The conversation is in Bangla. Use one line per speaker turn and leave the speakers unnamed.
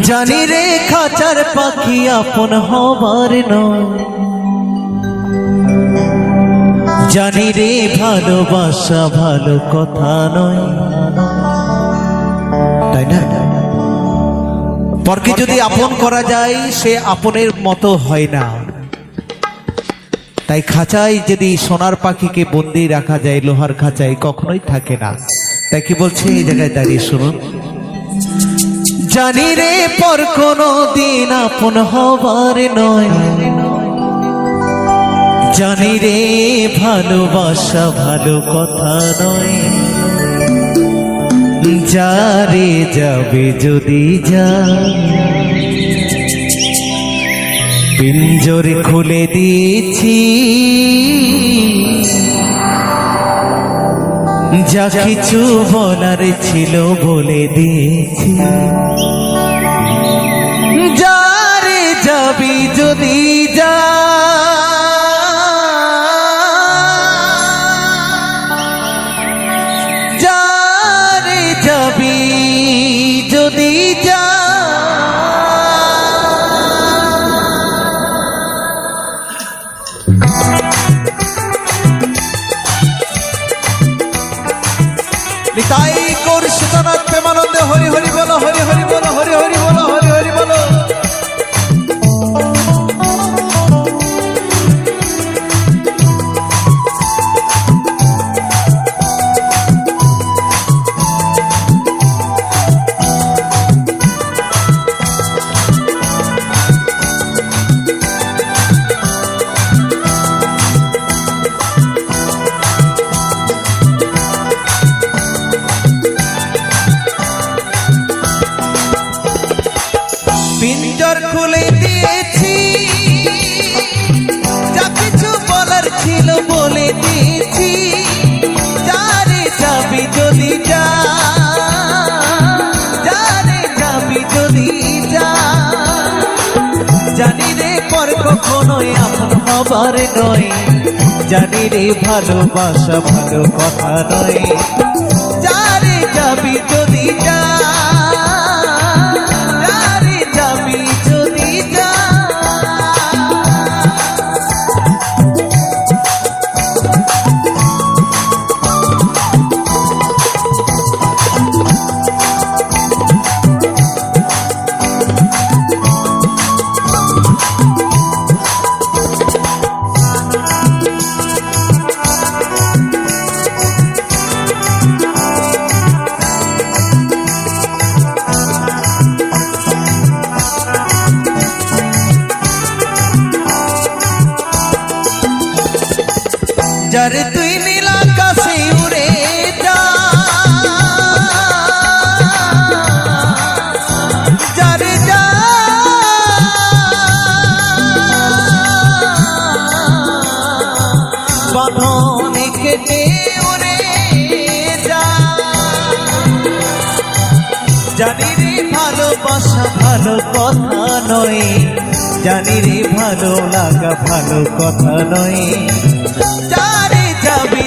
জানি রে খাঁচার পাখি আপন হবার নয়, জানি রে ভালোবাসা ভালো কথা নয়, তাই না? পরকে যদি আপন করা যায় সে আপনের মতো হয় না। তাই খাঁচায় যদি সোনার পাখিকে বন্দি রাখা যায় লোহার খাঁচায় কখনোই থাকে না। তাই কি বলছে এই জায়গায় দাঁড়িয়ে শুনুন, জানি রে পর কোনো দিন আপন হবার নয়, জানি রে ভালোবাসা ভালো কথা নয়, যারে যাবে যদি যা পিঞ্জরে খুলে দিয়েছি, যা কিছু বলার ছিল বলে দিয়েছি, যারে যাবি যদি যা যারে যাবি যদি যা তাই কর সুতনাথ প্রেমানন্দে হরি হরি বলো, হরি হরি বলো, হরি হরি বলো, হরি হরি বলো। পিঞ্জর খুলে দিয়েছি, যা কিছু বলার ছিল বলে দিয়েছি, যারে যাবি যদি যা যারে যাবি যদি যা, জানি রে পর কখনোই আপন হবার নয়, জানি রে ভালোবাসা ভালো কথা নয়, যারে যাবি যদি যা যারে তুই নীল আকাশে উড়ে যা, যারে যা বাঁধনে কেটে উড়ে যা, জানি রে ভালোবাসা ভালো কথা নয়, জানি রে ভালো লাগা ভালো কথা নয়, যারে যাবি